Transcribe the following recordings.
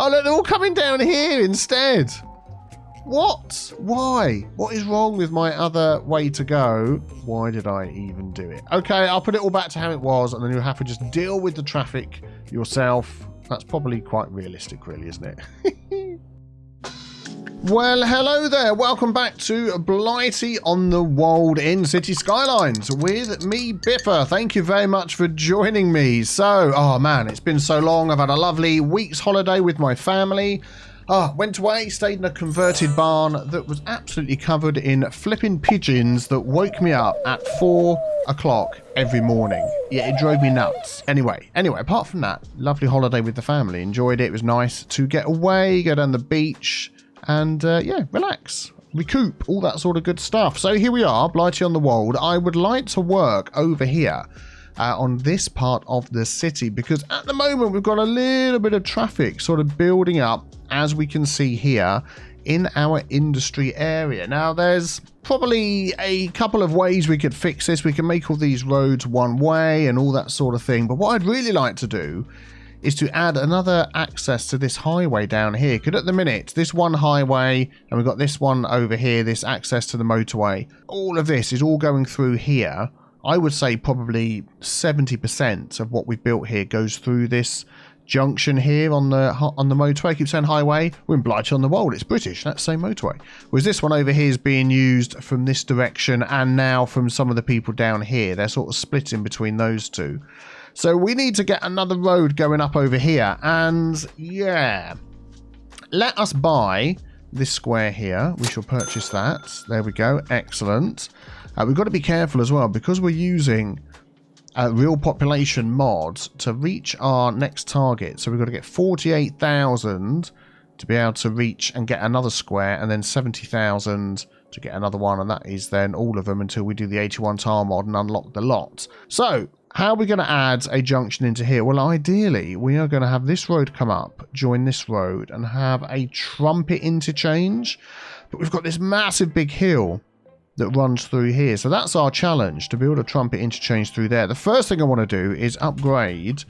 Oh, look, they're all coming down here instead. What? Why? What is wrong with my other way to go? Why did I even do it? Okay, I'll put it all back to how it was, and then you'll have to just deal with the traffic yourself. That's probably quite realistic, really, isn't it? Well, hello there. Welcome back to Blightea-on-the-Wold in Cities Skylines with me, Biffa. Thank you very much for joining me. So, oh man, it's been so long. I've had a lovely week's holiday with my family. Went away, stayed in a converted barn that was absolutely covered in flipping pigeons that woke me up at 4 o'clock every morning. Yeah, it drove me nuts. Anyway, apart from that, lovely holiday with the family. Enjoyed it. It was nice to get away, go down the beach, and yeah, relax, recoup, all that sort of good stuff. So here we are, Blightea-on-the-Wold. I would like to work over here on this part of the city because at the moment we've got a little bit of traffic sort of building up, as we can see here in our industry area. Now there's probably a couple of ways we could fix this. We can make all these roads one way and all that sort of thing, but what I'd really like to do is to add another access to this highway down here, because at the minute this one highway and we've got this one over here, this access to the motorway, all of this is all going through here. I would say probably 70% of what we've built here goes through this junction here on the motorway. I keep saying highway. We're in Blightea-on-the-Wold. It's British. Let's say motorway. Whereas this one over here is being used from this direction and now from some of the people down here. They're sort of splitting between those two. So we need to get another road going up over here. And yeah, let us buy this square here. We shall purchase that. There we go. Excellent. We've got to be careful as well because we're using real population mods to reach our next target. So we've got to get 48,000 to be able to reach and get another square, and then 70,000 to get another one, and that is then all of them until we do the 81 tile mod and unlock the lot. So how are we going to add a junction into here? Well, ideally we are going to have this road come up, join this road, and have a trumpet interchange, but we've got this massive big hill that runs through here. So that's our challenge, to build a trumpet interchange through there. The first thing I want to do is upgrade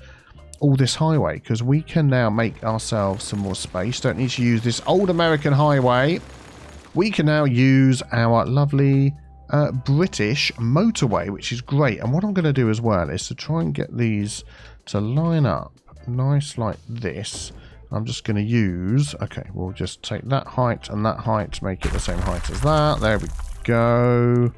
all this highway, because we can now make ourselves some more space. Don't need to use this old American highway. We can now use our lovely British motorway, which is great. And what I'm going to do as well is to try and get these to line up nice like this. I'm just going to use, okay, we'll just take that height and that height, make it the same height as that. There we go.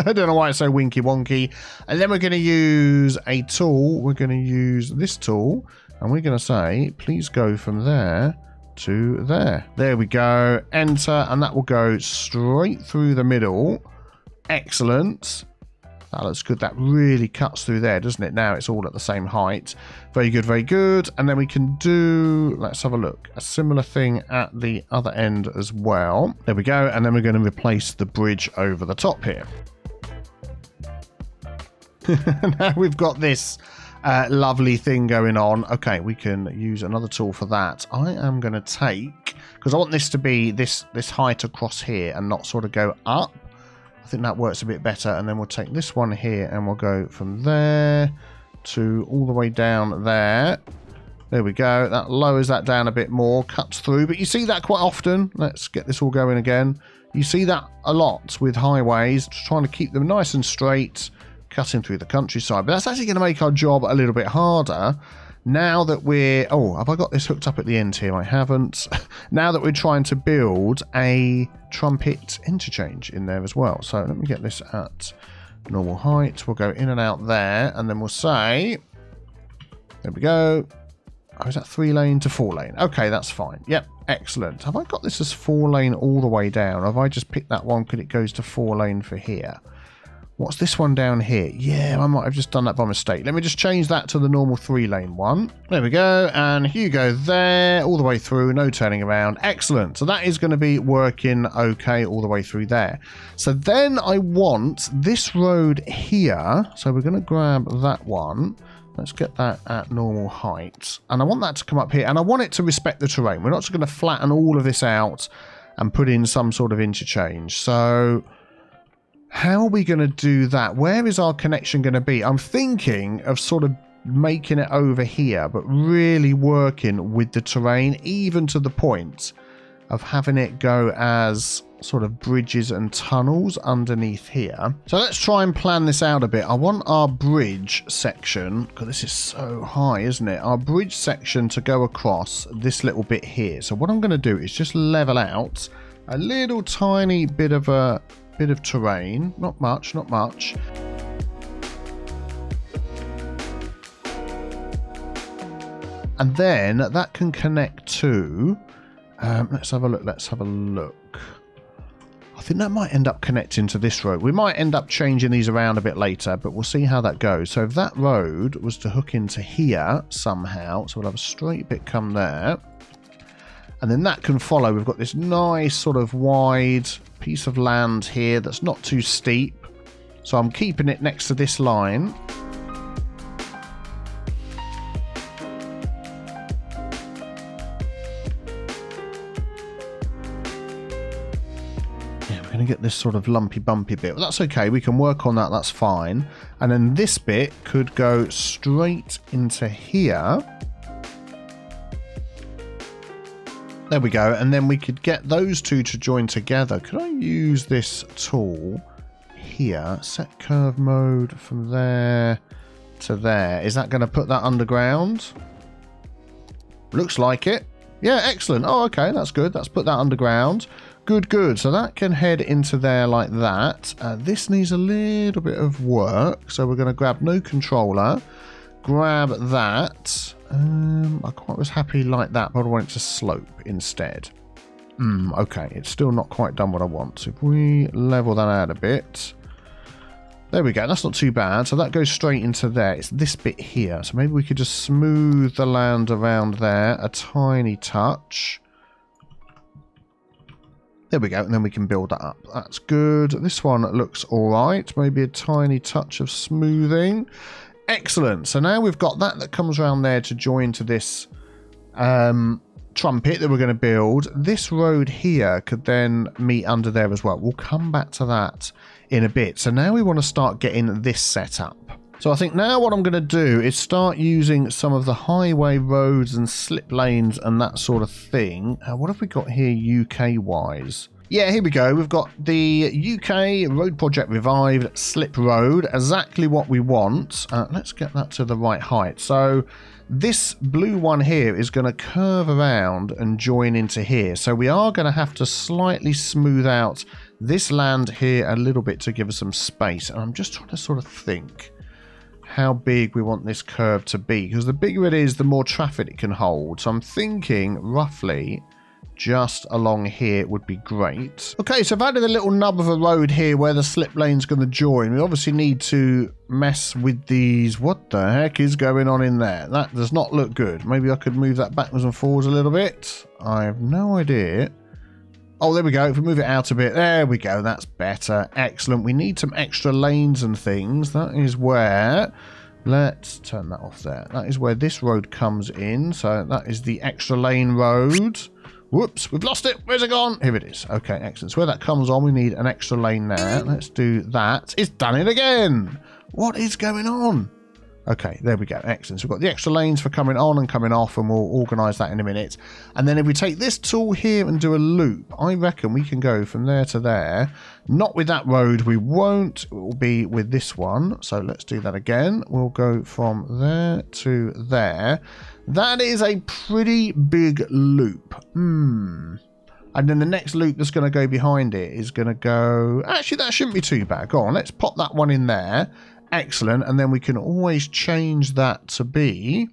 I don't know why it's so winky wonky. And then we're going to use a tool. We're going to use this tool, and we're going to say, please go from there to there. There we go. Enter, and that will go straight through the middle. Excellent. That looks good. That really cuts through there, doesn't it? Now it's all at the same height. Very good, very good. And then we can do, let's have a look, a similar thing at the other end as well. There we go. And then we're going to replace the bridge over the top here. Now we've got this lovely thing going on. Okay, we can use another tool for that. I am going to take, because I want this to be this height across here and not sort of go up. I think that works a bit better. And then we'll take this one here and we'll go from there to all the way down there. There we go. That lowers that down a bit more, cuts through. But you see that quite often. Let's get this all going again. You see that a lot with highways, trying to keep them nice and straight, cutting through the countryside. But that's actually going to make our job a little bit harder. Now that we're... Oh, have I got this hooked up at the end here? I haven't. Now that we're trying to build a trumpet interchange in there as well. So let me get this at normal height. We'll go in and out there, and then we'll say... There we go. Oh, is that 3 lane to 4 lane? Okay, that's fine. Yep, excellent. Have I got this as 4 lane all the way down? Have I just picked that one because it goes to 4 lane for here? What's this one down here? Yeah, I might have just done that by mistake. Let me just change that to the normal 3 lane one. There we go. And here you go there, all the way through, no turning around. Excellent. So that is going to be working okay all the way through there. So then I want this road here. So we're going to grab that one. Let's get that at normal height. And I want that to come up here. And I want it to respect the terrain. We're not just going to flatten all of this out and put in some sort of interchange. So... how are we going to do that? Where is our connection going to be? I'm thinking of sort of making it over here, but really working with the terrain, even to the point of having it go as sort of bridges and tunnels underneath here. So let's try and plan this out a bit. I want our bridge section, because this is so high, isn't it? Our bridge section to go across this little bit here. So what I'm going to do is just level out a little tiny bit of terrain. Not much, not much. And then that can connect to... let's have a look. I think that might end up connecting to this road. We might end up changing these around a bit later, but we'll see how that goes. So if that road was to hook into here somehow, so we'll have a straight bit come there. And then that can follow. We've got this nice sort of wide piece of land here that's not too steep. So I'm keeping it next to this line. To get this sort of lumpy bumpy bit, but that's okay, we can work on that, that's fine. And then this bit could go straight into here. There we go. And then we could get those two to join together. Could I use this tool here, set curve mode from there to there? Is that going to put that underground? Looks like it. Yeah, excellent. Oh, okay, that's good. Let's put that underground. Good. So that can head into there like that. This needs a little bit of work. So we're going to grab no controller. Grab that. I quite was happy like that, but I want it to slope instead. Okay, it's still not quite done what I want. So if we level that out a bit. There we go. That's not too bad. So that goes straight into there. It's this bit here. So maybe we could just smooth the land around there a tiny touch. There we go, and then we can build that up. That's good. This one looks all right. Maybe a tiny touch of smoothing. Excellent. So now we've got that comes around there to join to this trumpet that we're going to build. This road here could then meet under there as well. We'll come back to that in a bit. So now we want to start getting this set up. So I think now what I'm going to do is start using some of the highway roads and slip lanes and that sort of thing. What have we got here UK-wise? Yeah, here we go. We've got the UK Road Project Revived Slip Road. Exactly what we want. Let's get that to the right height. So this blue one here is going to curve around and join into here. So we are going to have to slightly smooth out this land here a little bit to give us some space. And I'm just trying to sort of think how big we want this curve to be, because the bigger it is, the more traffic it can hold. So I'm thinking roughly just along here would be great. Okay, so I've added a little nub of a road here where the slip lane's going to join. We obviously need to mess with these. What the heck is going on in there? That does not look good. Maybe I could move that backwards and forwards a little bit. I have no idea. Oh, there we go. If we move it out a bit, there we go. That's better. Excellent. We need some extra lanes and things. That is where... Let's turn that off there. That is where this road comes in. So that is the extra lane road. Whoops, we've lost it. Where's it gone? Here it is. Okay, excellent. So where that comes on, we need an extra lane there. Let's do that. It's done it again. What is going on? Okay, there we go. Excellent. So we've got the extra lanes for coming on and coming off, and we'll organise that in a minute. And then if we take this tool here and do a loop, I reckon we can go from there to there. Not with that road, we won't. It will be with this one. So let's do that again. We'll go from there to there. That is a pretty big loop. And then the next loop that's going to go behind it is going to go... Actually, that shouldn't be too bad. Go on, let's pop that one in there. Excellent. And then we can always change that to be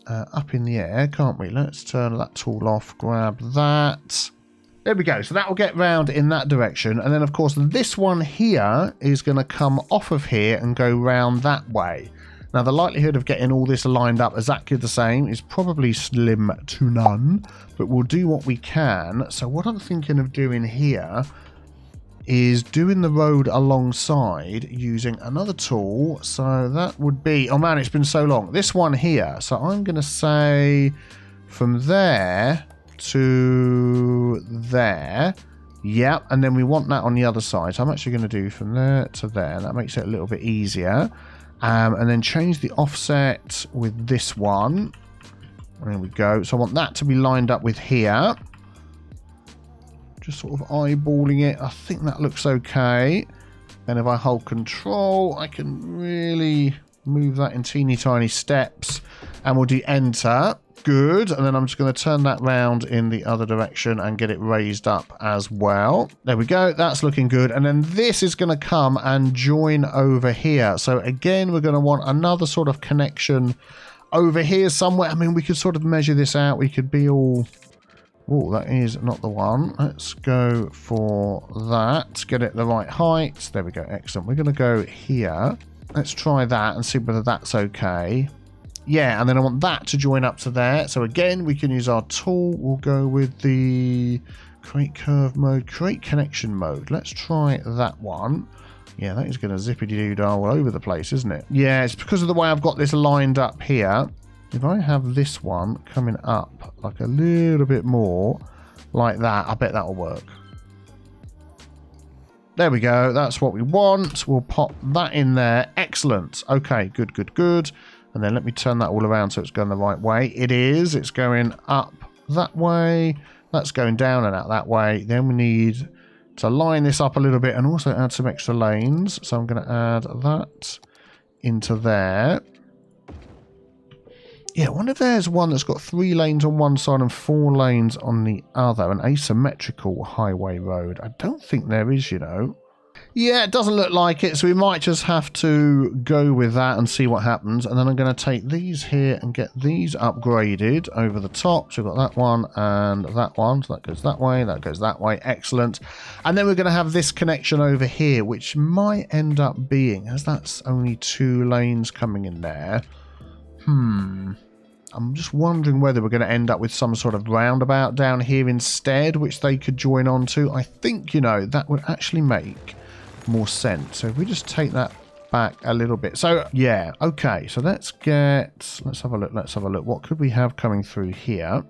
up in the air, can't we? Let's turn that tool off, grab that. There we go. So that will get round in that direction. And then, of course, this one here is going to come off of here and go round that way. Now, the likelihood of getting all this lined up exactly the same is probably slim to none, but we'll do what we can. So what I'm thinking of doing here is doing the road alongside using another tool. So that would be, oh man, it's been so long. This one here. So I'm going to say from there to there. Yep. And then we want that on the other side. So I'm actually going to do from there to there. That makes it a little bit easier. And then change the offset with this one. There we go. So I want that to be lined up with here. Just sort of eyeballing it. I think that looks okay. Then if I hold control, I can really move that in teeny tiny steps. And we'll do enter. Good. And then I'm just going to turn that round in the other direction and get it raised up as well. There we go. That's looking good. And then this is going to come and join over here. So again, we're going to want another sort of connection over here somewhere. I mean, we could sort of measure this out. We could be all... Oh, that is not the one. Let's go for that. Get it the right height. There we go. Excellent. We're going to go here. Let's try that and see whether that's okay. Yeah, and then I want that to join up to there. So again, we can use our tool. We'll go with the create curve mode, create connection mode. Let's try that one. Yeah, that is going to zippity-doo-dah all over the place, isn't it? Yeah, it's because of the way I've got this lined up here. If I have this one coming up like a little bit more like that, I bet that'll work. There we go. That's what we want. We'll pop that in there. Excellent. Okay, good, good, good. And then let me turn that all around so it's going the right way. It is. It's going up that way. That's going down and out that way. Then we need to line this up a little bit and also add some extra lanes. So I'm going to add that into there. Yeah, I wonder if there's one that's got 3 lanes on one side and 4 lanes on the other. An asymmetrical highway road. I don't think there is, you know. Yeah, it doesn't look like it, so we might just have to go with that and see what happens. And then I'm going to take these here and get these upgraded over the top. So we've got that one and that one. So that goes that way, that goes that way. Excellent. And then we're going to have this connection over here, which might end up being, as that's only 2 lanes coming in there. I'm just wondering whether we're going to end up with some sort of roundabout down here instead, which they could join on to. I think, you know, that would actually make more sense. So if we just take that back a little bit. So, yeah, okay. So let's have a look. Let's have a look. What could we have coming through here?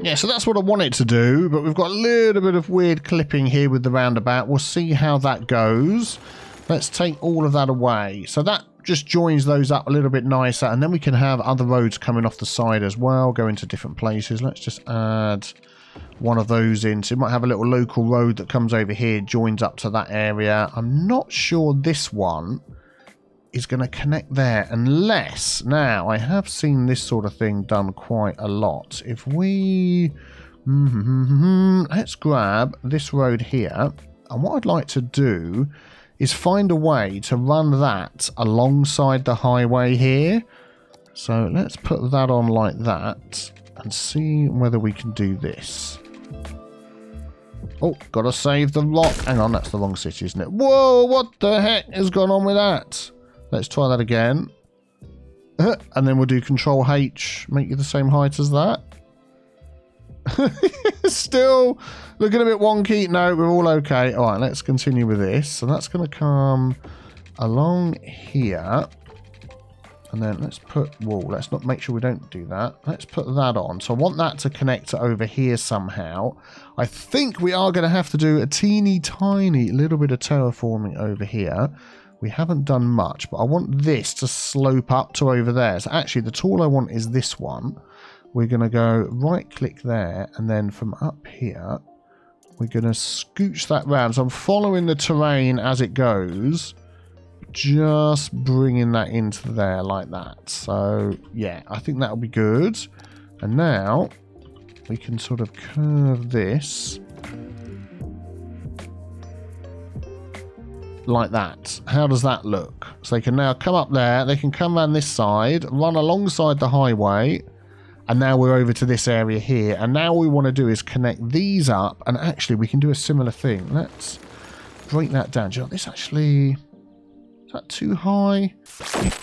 Yeah, so that's what I want it to do, but we've got a little bit of weird clipping here with the roundabout. We'll see how that goes. Let's take all of that away. So that just joins those up a little bit nicer, and then we can have other roads coming off the side as well, go into different places. Let's just add one of those in. So you might have a little local road that comes over here, joins up to that area. I'm not sure this one is going to connect there unless, now I have seen this sort of thing done quite a lot. If we let's grab this road here, and what I'd like to do is find a way to run that alongside the highway here. So let's put that on like that and see whether we can do this. Oh, gotta save the rock. Hang on, that's the wrong city, isn't it? Whoa, what the heck has gone on with that? Let's try that again. And then we'll do Control H, make you the same height as that. Still looking a bit wonky. No, we're all okay. All right, let's continue with this. So that's going to come along here. And then let's put, whoa, let's not make sure we don't do that. Let's put that on. So I want that to connect to over here somehow. I think we are going to have to do a teeny tiny little bit of terraforming over here. We haven't done much, but I want this to slope up to over there. So actually, the tool I want is this one. We're going to go right-click there, and then from up here, we're going to scooch that round. So I'm following the terrain as it goes, just bringing that into there like that. So, yeah, I think that'll be good. And now, we can sort of curve this like that. How does that look? So they can now come up there, they can come around this side, run alongside the highway, and now we're over to this area here. And now what we want to do is connect these up, and actually we can do a similar thing. Let's break that down. Do you know, this actually, Is that too high?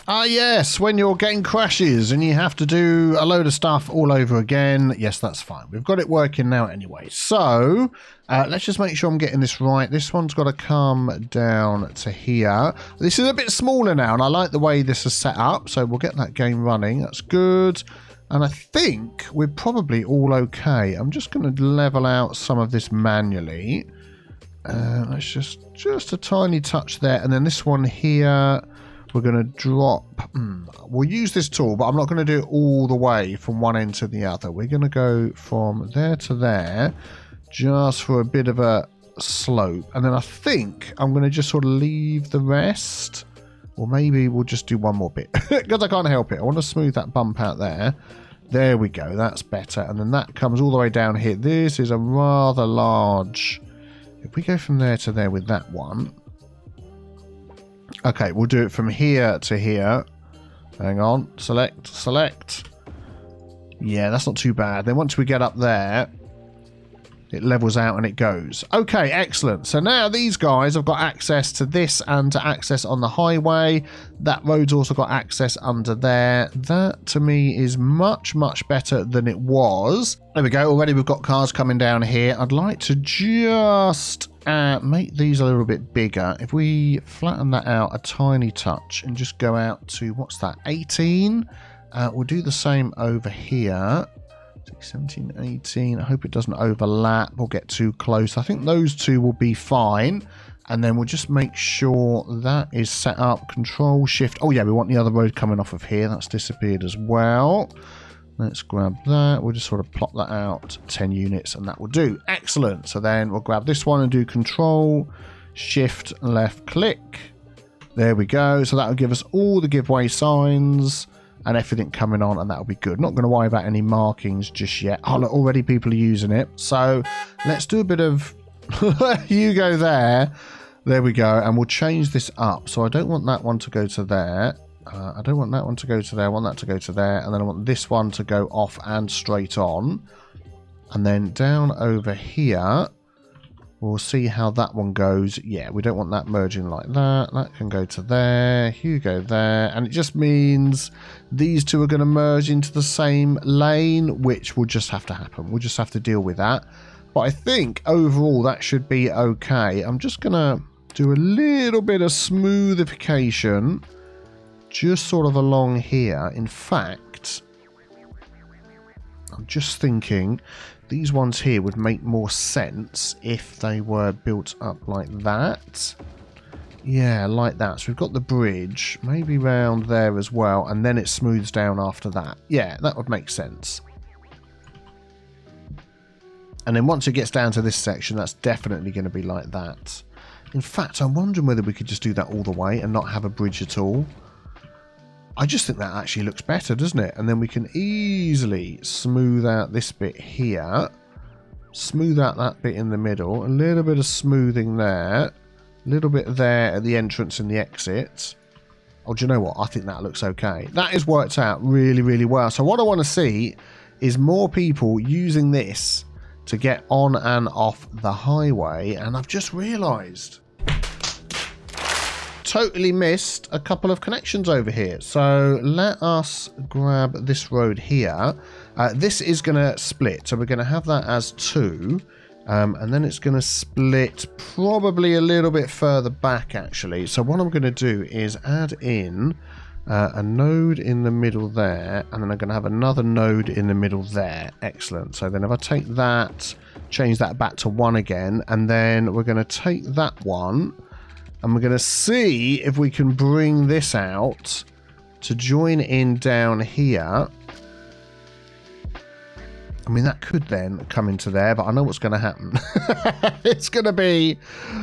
Ah, yes, when you're getting crashes and you have to do a load of stuff all over again. Yes, that's fine. We've got it working now anyway. So, let's just make sure I'm getting this right. This one's got to come down to here. This is a bit smaller now, and I like the way this is set up. So we'll get that game running. That's good. And I think we're probably all okay. I'm just going to level out some of this manually. Let's just a tiny touch there, and then this one here we're going to drop. We'll use this tool, but I'm not going to do it all the way from one end to the other. We're going to go from there to there just for a bit of a slope, and then I think I'm going to just sort of leave the rest, or maybe we'll just do one more bit because I can't help it. I want to smooth that bump out there. There we go, that's better. And then that comes all the way down here. This is a rather large. If we go from there to there with that one. Okay, we'll do it from here to here. Hang on. Select. Yeah, that's not too bad. Then once we get up there, it levels out and it goes. Okay, excellent. So now these guys have got access to this and to access on the highway. That road's also got access under there. That, to me, is much, much better than it was. There we go. Already we've got cars coming down here. I'd like to just make these a little bit bigger. If we flatten that out a tiny touch and just go out to, what's that, 18? We'll do the same over here. 17, 18. I hope it doesn't overlap or get too close. I think those two will be fine. And then we'll just make sure that is set up. Control Shift. Oh yeah, we want the other road coming off of here. That's disappeared as well. Let's grab that. We'll just sort of plot that out. 10 units and that will do. Excellent. So then we'll grab this one and do Control Shift left click. There we go. So that will give us all the giveaway signs and everything coming on, and that'll be good. Not going to worry about any markings just yet. Oh, look, already people are using it. So let's do a bit of you go there. There we go. And we'll change this up. So I don't want that one to go to there. I don't want that one to go to there. I want that to go to there. And then I want this one to go off and straight on. And then down over here, we'll see how that one goes. Yeah, we don't want that merging like that. That can go to there. You go there. And it just means these two are going to merge into the same lane, which will just have to happen. We'll just have to deal with that. But I think overall that should be okay. I'm just going to do a little bit of smoothification just sort of along here. In fact, I'm just thinking these ones here would make more sense if they were built up like that. Yeah, like that. So we've got the bridge, maybe round there as well, and then it smooths down after that. Yeah, that would make sense. And then once it gets down to this section, that's definitely going to be like that. In fact, I'm wondering whether we could just do that all the way and not have a bridge at all. I just think that actually looks better, doesn't it? And then we can easily smooth out this bit here. Smooth out that bit in the middle. A little bit of smoothing there. A little bit there at the entrance and the exit. Oh, do you know what? I think that looks okay. That has worked out really, really well. So what I want to see is more people using this to get on and off the highway. And I've just realised totally missed a couple of connections over here. So let us grab this road here. This is going to split. So we're going to have that as 2. And then it's going to split probably a little bit further back, actually. So what I'm going to do is add in a node in the middle there. And then I'm going to have another node in the middle there. Excellent. So then if I take that, change that back to 1 again. And then we're going to take that one. And we're going to see if we can bring this out to join in down here. I mean, that could then come into there, but I know what's going to happen. It's going to be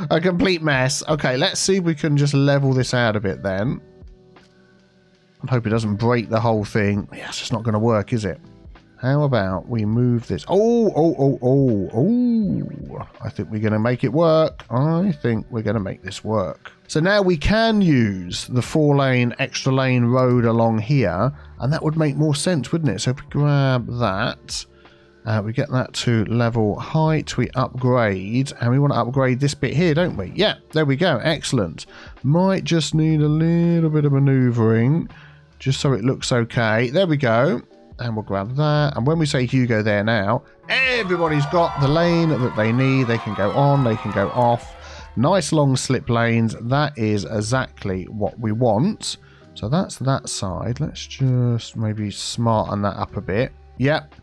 a complete mess. Okay, let's see if we can just level this out a bit then. I hope it doesn't break the whole thing. Yeah, it's just not going to work, is it? How about we move this? Oh. I think we're going to make it work. I think we're going to make this work. So now we can use the 4-lane extra lane road along here, and that would make more sense, wouldn't it? So if we grab that, We get that to level height, we upgrade, and we want to upgrade this bit here, don't we? Yeah, there we go, excellent. Might just need a little bit of manoeuvring, just so it looks okay. There we go, and we'll grab that, and when we say Hugo there now, everybody's got the lane that they need. They can go on, they can go off. Nice long slip lanes, that is exactly what we want. So that's that side. Let's just maybe smarten that up a bit. Yep.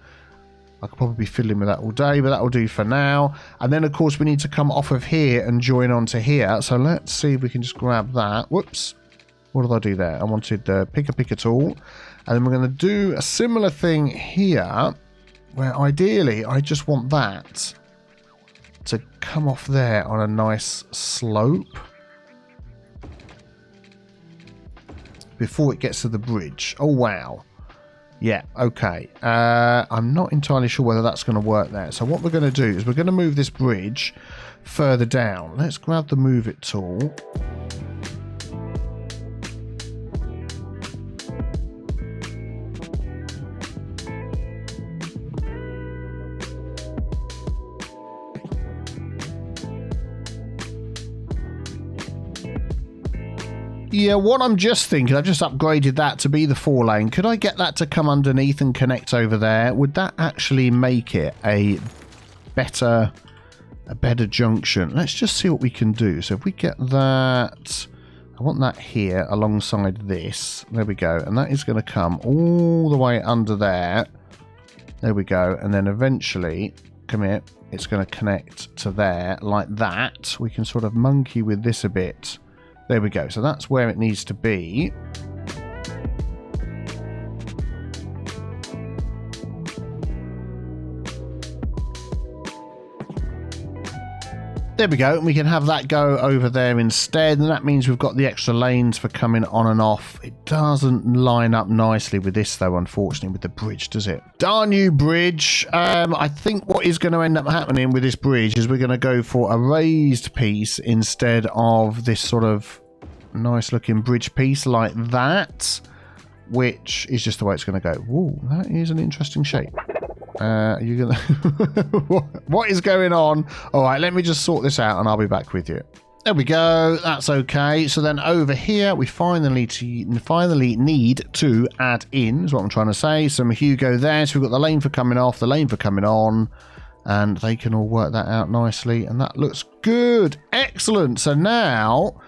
I could probably be fiddling with that all day, but that'll do for now. And then, of course, we need to come off of here and join onto here. So let's see if we can just grab that. Whoops. What did I do there? I wanted the picker tool. And then we're going to do a similar thing here, where ideally I just want that to come off there on a nice slope before it gets to the bridge. Oh, wow. Yeah, okay. I'm not entirely sure whether that's going to work there. So what we're going to do is we're going to move this bridge further down. Let's grab the move it tool. Yeah, what I'm just thinking, I've just upgraded that to be the 4-lane. Could I get that to come underneath and connect over there? Would that actually make it a better junction? Let's just see what we can do. So if we get that, I want that here alongside this. There we go. And that is going to come all the way under there. There we go. And then eventually, come here, it's going to connect to there like that. We can sort of monkey with this a bit. There we go. So that's where it needs to be. There we go, and we can have that go over there instead, and that means we've got the extra lanes for coming on and off. It doesn't line up nicely with this, though, unfortunately, with the bridge, does it? Darn you, bridge. I think what is going to end up happening with this bridge is we're going to go for a raised piece instead of this sort of nice-looking bridge piece like that, which is just the way it's going to go. Whoa, that is an interesting shape. You're gonna what is going on? All right, let me just sort this out and I'll be back with you. There we go, that's okay. So then over here we finally need to add in, is what I'm trying to say, some Hugo there. So we've got the lane for coming off, the lane for coming on, and they can all work that out nicely, and that looks good. Excellent. So now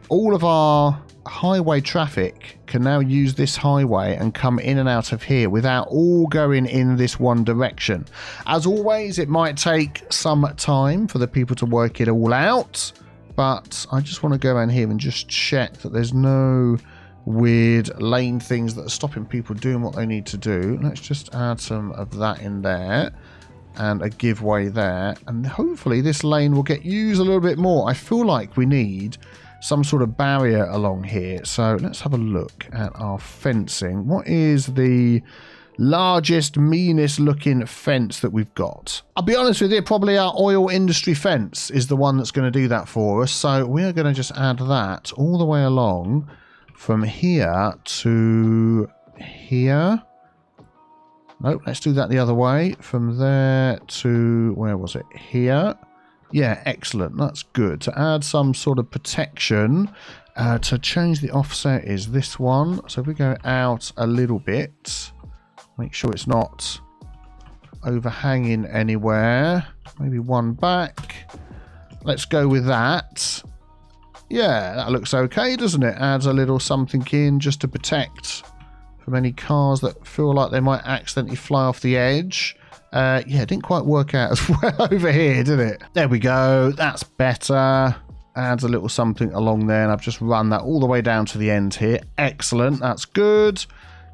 all of our highway traffic can now use this highway and come in and out of here without all going in this one direction. As always, it might take some time for the people to work it all out, but I just want to go around here and just check that there's no weird lane things that are stopping people doing what they need to do. Let's just add some of that in there and a giveaway there, and hopefully this lane will get used a little bit more. I feel like we need some sort of barrier along here. So let's have a look at our fencing. What is the largest, meanest looking fence that we've got? I'll be honest with you, probably our oil industry fence is the one that's going to do that for us. So we're going to just add that all the way along from here to here. Nope, let's do that the other way. From there to, where was it? Here. Yeah, excellent. That's good. To add some sort of protection, to change the offset is this one. So if we go out a little bit, make sure it's not overhanging anywhere. Maybe one back. Let's go with that. Yeah, that looks okay, doesn't it? Adds a little something in just to protect from any cars that feel like they might accidentally fly off the edge. Yeah, it didn't quite work out as well over here, did it? There we go. That's better. Adds a little something along there, and I've just run that all the way down to the end here. Excellent. That's good.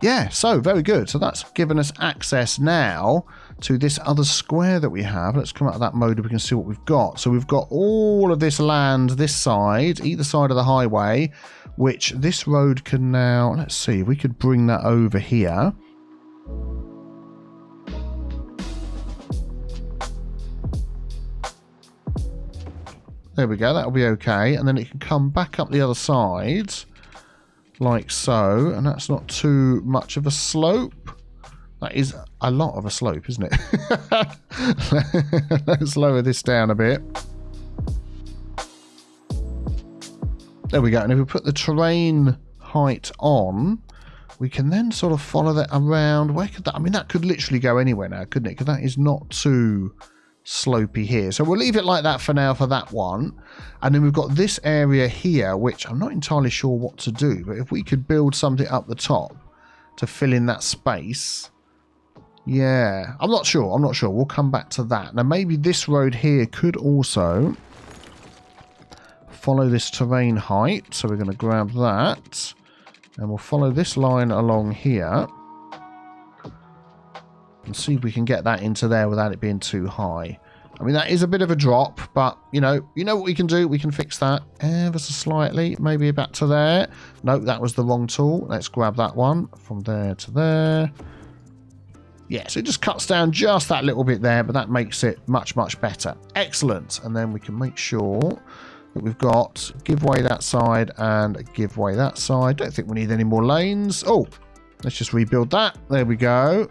Yeah, so very good. So that's given us access now to this other square that we have. Let's come out of that mode and we can see what we've got. So we've got all of this land this side, either side of the highway, which this road can now, let's see, we could bring that over here. There we go, that'll be okay. And then it can come back up the other side, like so. And that's not too much of a slope. That is a lot of a slope, isn't it? Let's lower this down a bit. There we go. And if we put the terrain height on, we can then sort of follow that around. Where could that... I mean, that could literally go anywhere now, couldn't it? Because that is not too slopey here. So we'll leave it like that for now for that one. And then we've got this area here, which I'm not entirely sure what to do. But if we could build something up the top to fill in that space... Yeah, I'm not sure. We'll come back to that. Now, maybe this road here could also follow this terrain height. So we're going to grab that. And we'll follow this line along here. And see if we can get that into there without it being too high. I mean, that is a bit of a drop. But, you know what we can do. We can fix that ever so slightly. Maybe back to there. Nope, that was the wrong tool. Let's grab that one. From there to there. Yeah, so it just cuts down just that little bit there, but that makes it much, much better. Excellent. And then we can make sure that we've got give way that side and give way that side. Don't think we need any more lanes. Oh, let's just rebuild that. There we go.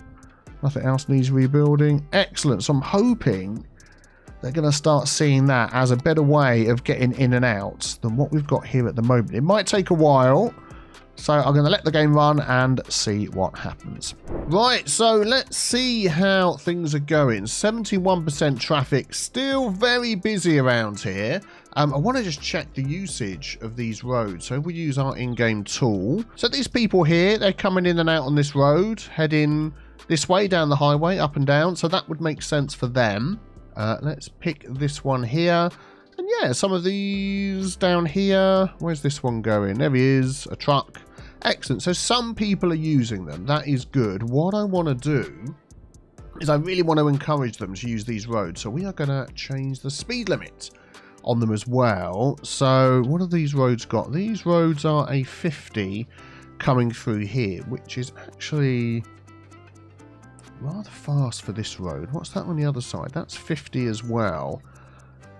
Nothing else needs rebuilding. Excellent. So I'm hoping they're going to start seeing that as a better way of getting in and out than what we've got here at the moment. It might take a while. So I'm going to let the game run and see what happens. Right, so let's see how things are going. 71% traffic, still very busy around here. I want to just check the usage of these roads. So we use our in-game tool. So these people here, they're coming in and out on this road, heading this way down the highway, up and down. So that would make sense for them. Let's pick this one here. And yeah, some of these down here. Where's this one going? There he is, a truck. Excellent. So some people are using them. That is good. What I want to do is I really want to encourage them to use these roads. So we are going to change the speed limit on them as well. So what have these roads got? These roads are a 50 coming through here, which is actually rather fast for this road. What's that on the other side? That's 50 as well.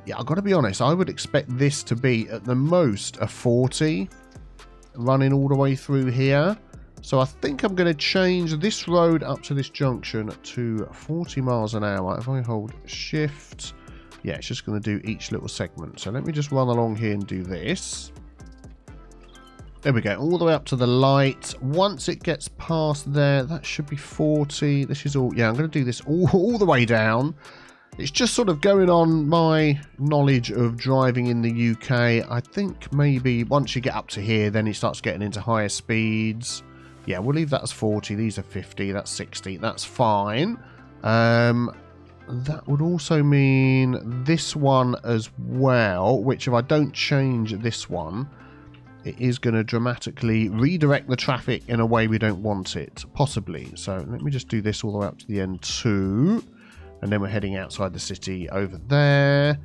Yeah, I've got to be honest. I would expect this to be at the most a 40. Running all the way through here. So I think I'm going to change this road up to this junction to 40 miles an hour. If I hold shift, yeah, it's just going to do each little segment. So let me just run along here and do this. There we go, all the way up to the light. Once it gets past there, that should be 40. This is all, yeah, I'm going to do this all the way down. It's just sort of going on my knowledge of driving in the UK. I think maybe once you get up to here, then it starts getting into higher speeds. Yeah, we'll leave that as 40. These are 50. That's 60. That's fine. That would also mean this one as well, which if I don't change this one, it is going to dramatically redirect the traffic in a way we don't want it, possibly. So let me just do this all the way up to the end too. And then we're heading outside the city over there.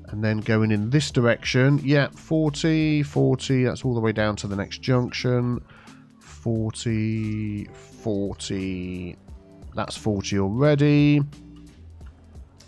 And then going in this direction. Yeah, 40, 40. That's all the way down to the next junction. 40, 40. That's 40 already.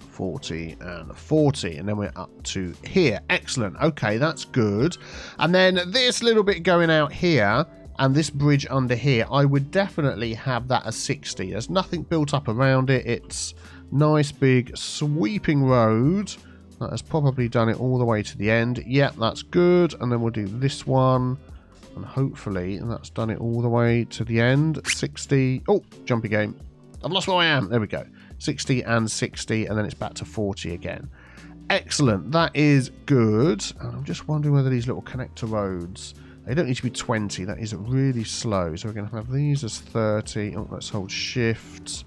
40 and 40. And then we're up to here. Excellent. Okay, that's good. And then this little bit going out here. And this bridge under here. I would definitely have that as 60. There's nothing built up around it. It's... nice big sweeping road that has probably done it all the way to the end. Yep, that's good. And then we'll do this one and hopefully that's done it all the way to the end. 60. Oh, jumpy game. I've lost where I am. There we go. 60 and 60 and then it's back to 40 again. Excellent. That is good. And I'm just wondering whether these little connector roads, they don't need to be 20. That is really slow. So we're going to have these as 30. Oh, let's hold shift.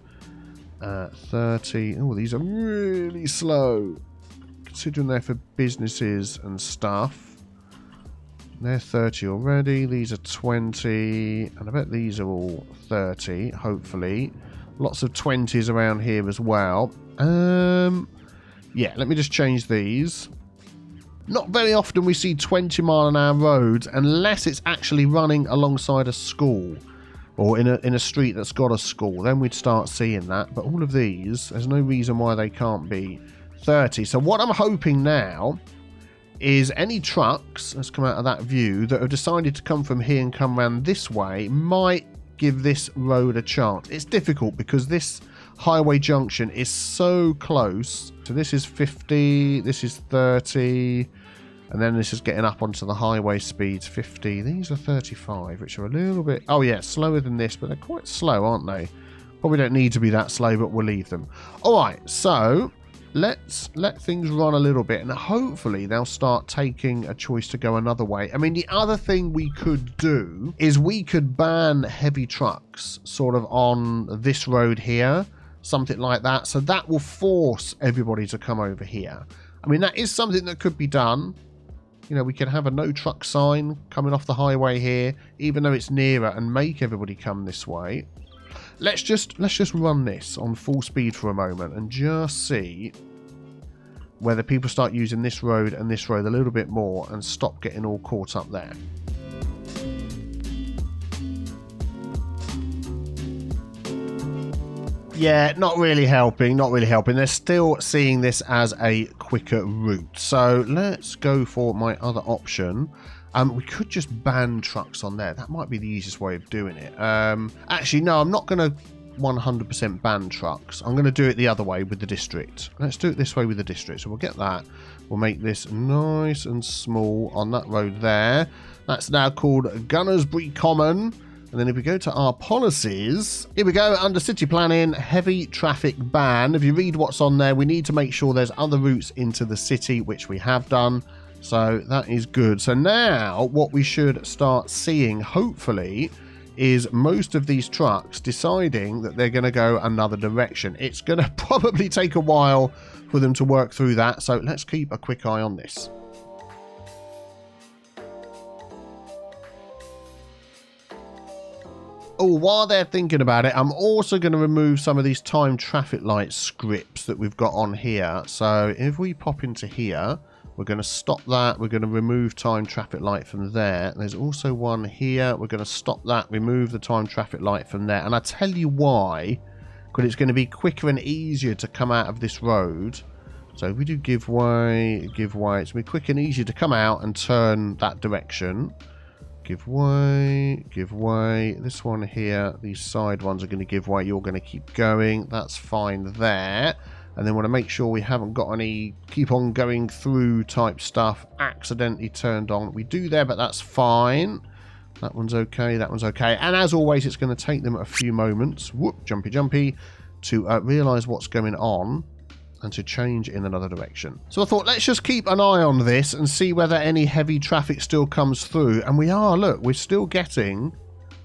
30. Oh, these are really slow. Considering they're for businesses and stuff. They're 30 already. These are 20. And I bet these are all 30, hopefully. Lots of 20s around here as well. Yeah, let me just change these. Not very often we see 20 mile an hour roads unless it's actually running alongside a school. Or in a street that's got a school, then we'd start seeing that. But all of these, there's no reason why they can't be 30. So what I'm hoping now is any trucks that's come out of that view that have decided to come from here and come around this way might give this road a chance. It's difficult because this highway junction is so close. So this is 50, this is 30, and then this is getting up onto the highway speeds, 50. These are 35, which are a little bit... Oh, yeah, slower than this, but they're quite slow, aren't they? Probably don't need to be that slow, but we'll leave them. All right, so let's let things run a little bit, and hopefully they'll start taking a choice to go another way. I mean, the other thing we could do is we could ban heavy trucks sort of on this road here, something like that. So that will force everybody to come over here. I mean, that is something that could be done. You know, we can have a no truck sign coming off the highway here, even though it's nearer, and make everybody come this way. Let's just run this on full speed for a moment and just see whether people start using this road and this road a little bit more and stop getting all caught up there. Yeah, not really helping, not really helping. They're still seeing this as a quicker route. So let's go for my other option. We could just ban trucks on there. That might be the easiest way of doing it. Actually, no, I'm not going to 100% ban trucks. I'm going to do it the other way with the district. Let's do it this way with the district. So we'll get that. We'll make this nice and small on that road there. That's now called Gunnersbury Common. And then if we go to our policies, here we go, under city planning, heavy traffic ban. If you read what's on there, we need to make sure there's other routes into the city, which we have done. So that is good. So now what we should start seeing, hopefully, is most of these trucks deciding that they're going to go another direction. It's going to probably take a while for them to work through that. So let's keep a quick eye on this. Oh, while they're thinking about it, I'm also going to remove some of these time traffic light scripts that we've got on here. So if we pop into here, we're going to stop that. We're going to remove time traffic light from there. There's also one here. We're going to stop that, remove the time traffic light from there. And I tell you why, because it's going to be quicker and easier to come out of this road. So if we do give way, it's going to be quick and easier to come out and turn that direction. Give way, give way. This one here, these side ones are going to give way. You're going to keep going. That's fine there. And then want to make sure we haven't got any keep on going through type stuff accidentally turned on. We do there, but that's fine. That one's okay. That one's okay. And as always, it's going to take them a few moments. Whoop, jumpy, jumpy. To realise what's going on and to change in another direction. So I thought, let's just keep an eye on this and see whether any heavy traffic still comes through. And we are, look, we're still getting,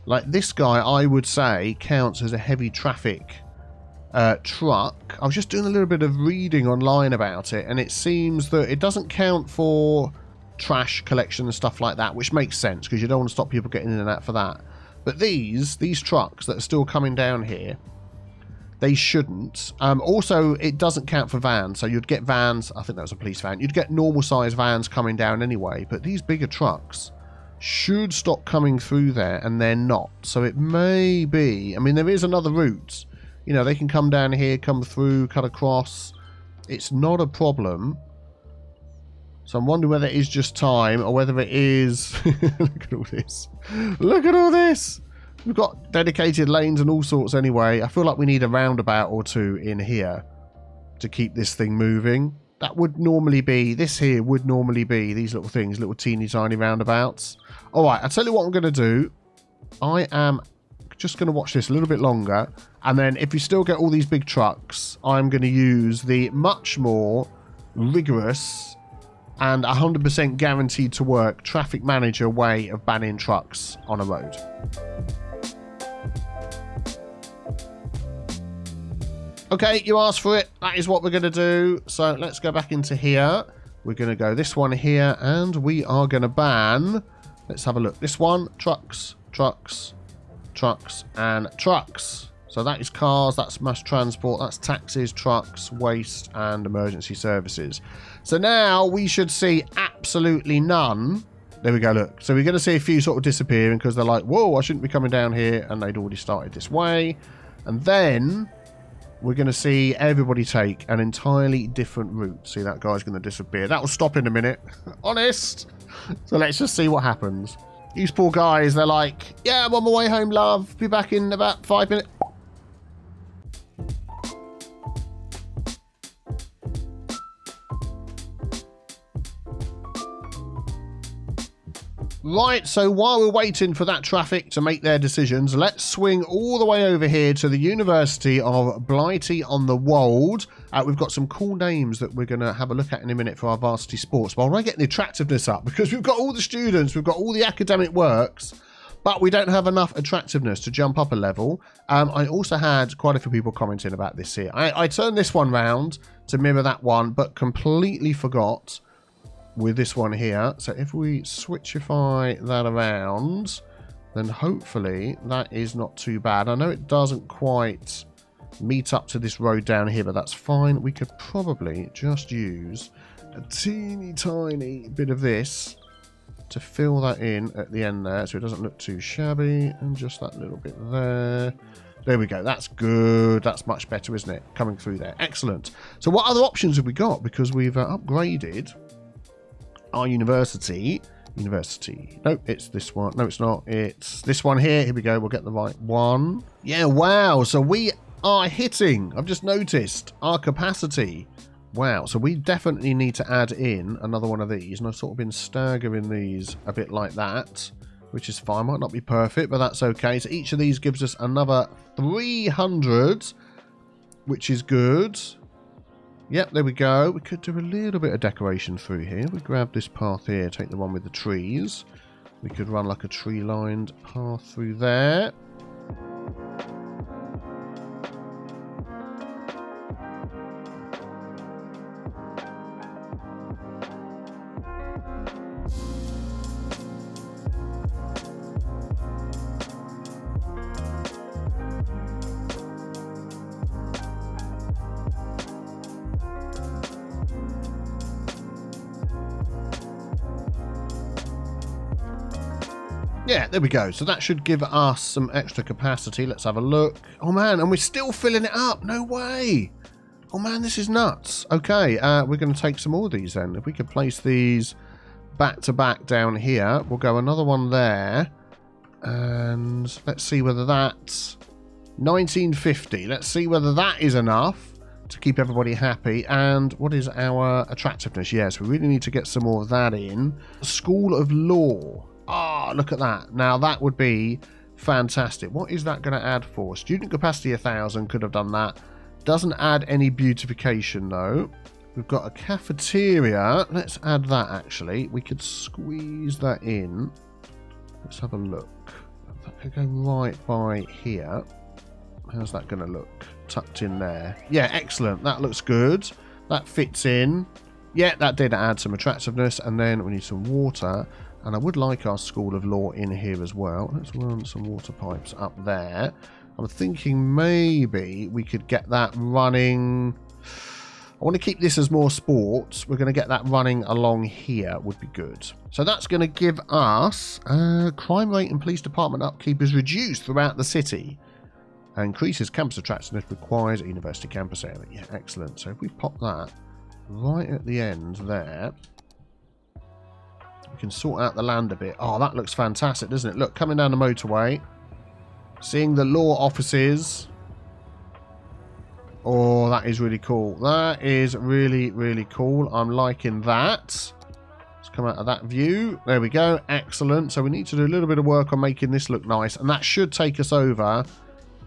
like this guy, I would say, counts as a heavy traffic truck. I was just doing a little bit of reading online about it, and it seems that it doesn't count for trash collection and stuff like that, which makes sense because you don't want to stop people getting in and out for that. But these trucks that are still coming down here, they shouldn't. Also, it doesn't count for vans. So you'd get vans. I think that was a police van. You'd get normal size vans coming down anyway. But these bigger trucks should stop coming through there, and they're not. So it may be. I mean, there is another route. You know, they can come down here, come through, cut across. It's not a problem. So I'm wondering whether it is just time or whether it is... Look at all this. Look at all this. We've got dedicated lanes and all sorts anyway. I feel like we need a roundabout or two in here to keep this thing moving. That would normally be, this here would normally be these little things, little teeny tiny roundabouts. All right, I'll tell you what I'm going to do. I am just going to watch this a little bit longer. And then if we still get all these big trucks, I'm going to use the much more rigorous and 100% guaranteed to work traffic manager way of banning trucks on a road. Okay, you asked for it. That is what we're going to do. So let's go back into here. We're going to go this one here, and we are going to ban... Let's have a look. This one, trucks, trucks, trucks, and trucks. So that is cars, that's mass transport, that's taxis, trucks, waste, and emergency services. So now we should see absolutely none. There we go, look. So we're going to see a few sort of disappearing because they're like, whoa, I shouldn't be coming down here, and they'd already started this way. And then... we're going to see everybody take an entirely different route. See, that guy's going to disappear. That will stop in a minute. Honest. So let's just see what happens. These poor guys, they're like, yeah, I'm on my way home, love. Be back in about 5 minutes. Right, so while we're waiting for that traffic to make their decisions, let's swing all the way over here to the University of Blightea-on-the-Wold. We've got some cool names that we're going to have a look at in a minute for our varsity sports. But I want to get the attractiveness up because we've got all the students, we've got all the academic works, but we don't have enough attractiveness to jump up a level. I also had quite a few people commenting about this here. I turned this one round to mirror that one, but completely forgot with this one here. So if we switchify that around, then hopefully that is not too bad. I know it doesn't quite meet up to this road down here, but that's fine. We could probably just use a teeny tiny bit of this to fill that in at the end there so it doesn't look too shabby, and just that little bit there. There we go. That's good. That's much better, isn't it? Coming through there. Excellent. So what other options have we got? Because we've upgraded our university. Nope, it's this one. No, it's not. It's this one here. Here we go. We'll get the right one. Yeah, wow. So we are hitting, I've just noticed, our capacity. Wow. So we definitely need to add in another one of these. And I've sort of been staggering these a bit like that, which is fine. Might not be perfect, but that's okay. So each of these gives us another 300, which is good. Yep, there we go. We could do a little bit of decoration through here. We grab this path here, take the one with the trees. We could run like a tree-lined path through there. Yeah, there we go. So that should give us some extra capacity. Let's have a look. Oh, man, and we're still filling it up. No way. Oh, man, this is nuts. Okay, we're going to take some more of these then. If we could place these back to back down here, we'll go another one there. And let's see whether that's 1950. Let's see whether that is enough to keep everybody happy. And what is our attractiveness? Yes, we really need to get some more of that in. School of Law. Oh, look at that. Now, that would be fantastic. What is that going to add for? Student capacity 1,000. Could have done that. Doesn't add any beautification, though. We've got a cafeteria. Let's add that, actually. We could squeeze that in. Let's have a look. That could go right by here. How's that going to look? Tucked in there. Yeah, excellent. That looks good. That fits in. Yeah, that did add some attractiveness. And then we need some water. And I would like our School of Law in here as well. Let's run some water pipes up there. I'm thinking maybe we could get that running. I want to keep this as more sports. We're going to get that running along here. Would be good. So that's going to give us crime rate and police department upkeep is reduced throughout the city. Increases campus attractiveness, requires a university campus area. Yeah, excellent. So if we pop that right at the end there, we can sort out the land a bit. Oh, that looks fantastic, doesn't it? Look, coming down the motorway, seeing the law offices. Oh, that is really cool. That is really, really cool. I'm liking that. Let's come out of that view. There we go. Excellent. So we need to do a little bit of work on making this look nice, and that should take us over.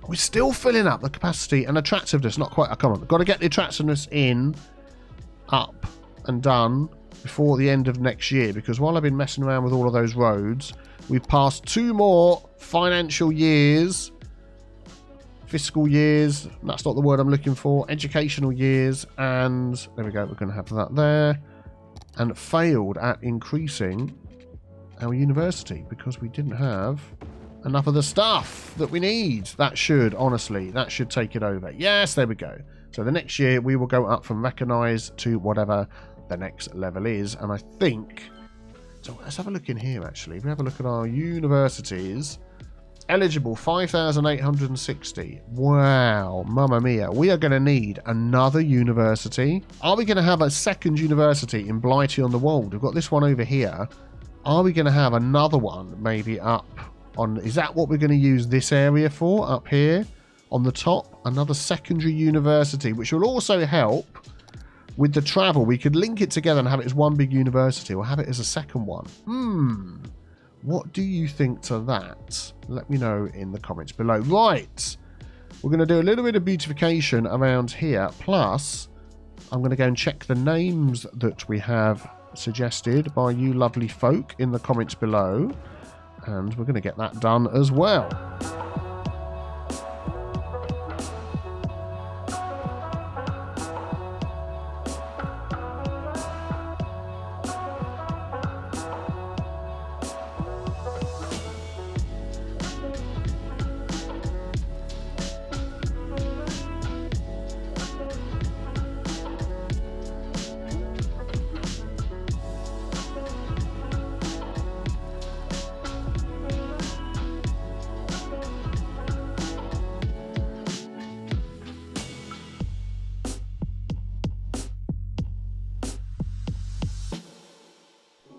We're still filling up the capacity and attractiveness. Not quite. Oh, come on. We've got to get the attractiveness in, up, and done before the end of next year, because while I've been messing around with all of those roads, we've passed 2 more financial years, fiscal years, that's not the word I'm looking for, educational years, and there we go, we're going to have that there, and failed at increasing our university because we didn't have enough of the stuff that we need. That should, honestly, that should take it over. Yes, there we go. So the next year we will go up from recognised to whatever the next level is, and I think so. Let's have a look in here. Actually, if we have a look at our universities, eligible 5,860. Wow, mamma mia, we are going to need another university. Are we going to have a second university in Blightea-on-the-Wold? We've got this one over here. Are we going to have another one maybe up on... Is that what we're going to use this area for, up here on the top? Another secondary university, which will also help with the travel. We could link it together and have it as one big university, or have it as a second one. What do you think to that? Let me know in the comments below. Right. We're going to do a little bit of beautification around here. Plus, I'm going to go and check the names that we have suggested by you lovely folk in the comments below. And we're going to get that done as well.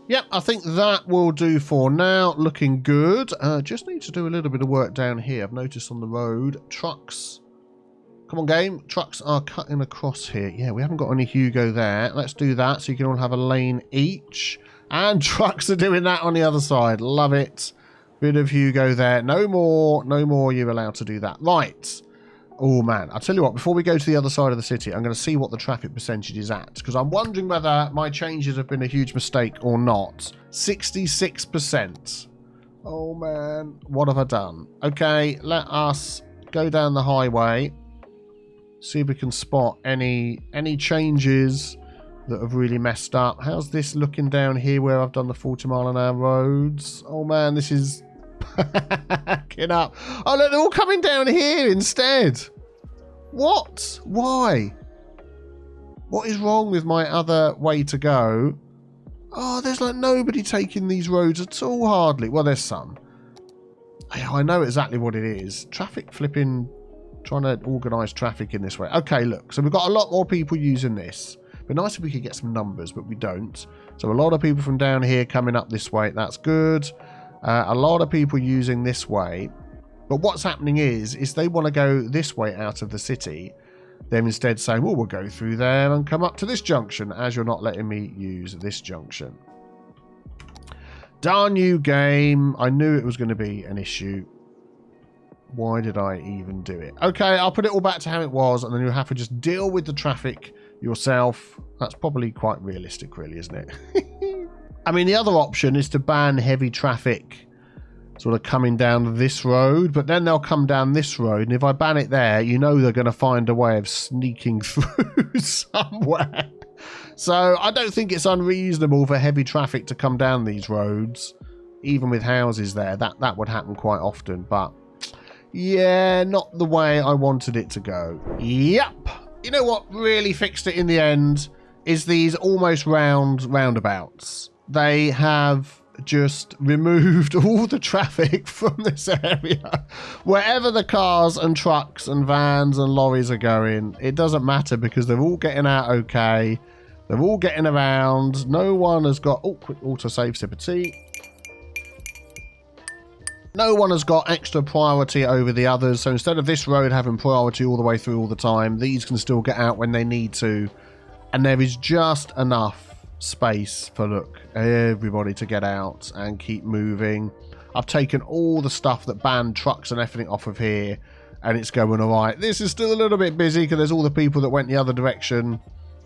Yep, I think that will do for now. Looking good. Just need to do a little bit of work down here. I've noticed on the road, trucks. Come on, game. Trucks are cutting across here. Yeah, we haven't got any Hugo there. Let's do that so you can all have a lane each. And trucks are doing that on the other side. Love it. Bit of Hugo there. No more you're allowed to do that. Right. Oh, man. I'll tell you what, before we go to the other side of the city, I'm going to see what the traffic percentage is at, because I'm wondering whether my changes have been a huge mistake or not. 66%. Oh, man. What have I done? Okay, let us go down the highway, see if we can spot any changes that have really messed up. How's this looking down here where I've done the 40-mile-an-hour roads? Oh, man, this is... Get up. Oh, look, they're all coming down here instead. What? Why? What is wrong with my other way to go? Oh, there's like nobody taking these roads at all, hardly. Well, there's some. I know exactly what it is. Traffic flipping, trying to organise traffic in this way. Okay, look. So we've got a lot more people using this. It'd be nice if we could get some numbers, but we don't. So a lot of people from down here coming up this way. That's good. A lot of people using this way, but what's happening is they want to go this way out of the city. They're instead saying, well, we'll go through there and come up to this junction, as you're not letting me use this junction. Darn you, game. I knew it was going to be an issue. Why did I even do it? Okay, I'll put it all back to how it was, and then you'll have to just deal with the traffic yourself. That's probably quite realistic, really, isn't it? I mean, the other option is to ban heavy traffic sort of coming down this road, but then they'll come down this road, and if I ban it there, you know they're going to find a way of sneaking through somewhere. So I don't think it's unreasonable for heavy traffic to come down these roads, even with houses there. That would happen quite often, but yeah, not the way I wanted it to go. Yep. You know what really fixed it in the end is these almost roundabouts. They have just removed all the traffic from this area. Wherever the cars and trucks and vans and lorries are going, it doesn't matter because they're all getting out okay. They're all getting around. No one has got... Oh, quick autosave, sip of tea. No one has got extra priority over the others. So instead of this road having priority all the way through all the time, these can still get out when they need to. And there is just enough space for, look, everybody to get out and keep moving. I've taken all the stuff that banned trucks and everything off of here, and it's going all right. This is still a little bit busy because there's all the people that went the other direction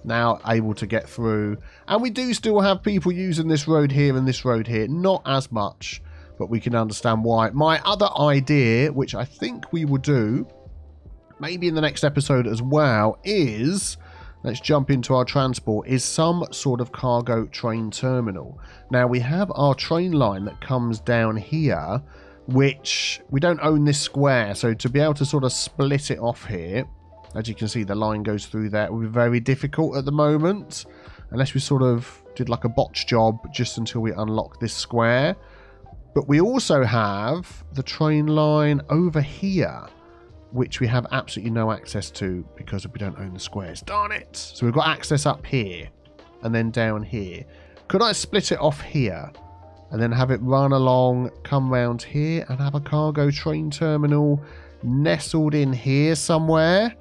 now able to get through. And we do still have people using this road here and this road here. Not as much, but we can understand why. My other idea, which I think we will do, maybe in the next episode as well, is... Let's jump into our transport, is some sort of cargo train terminal. Now, we have our train line that comes down here, which we don't own this square. So to be able to sort of split it off here, as you can see, the line goes through there. It will be very difficult at the moment, unless we sort of did like a botch job just until we unlock this square. But we also have the train line over here, which we have absolutely no access to because we don't own the squares. Darn it! So we've got access up here and then down here. Could I split it off here and then have it run along, come round here and have a cargo train terminal nestled in here somewhere.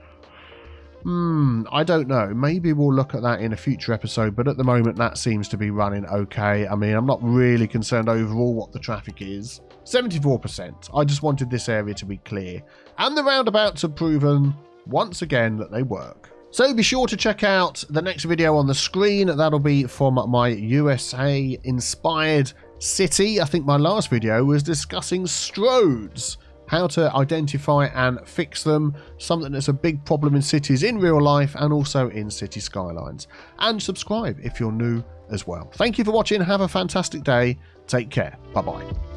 I don't know. Maybe we'll look at that in a future episode, but at the moment that seems to be running okay. I mean, I'm not really concerned overall what the traffic is. 74%. I just wanted this area to be clear. And the roundabouts have proven once again that they work. So be sure to check out the next video on the screen. That'll be from my USA-inspired city. I think my last video was discussing stroads, how to identify and fix them, something that's a big problem in cities in real life and also in Cities Skylines. And subscribe if you're new as well. Thank you for watching. Have a fantastic day. Take care. Bye-bye.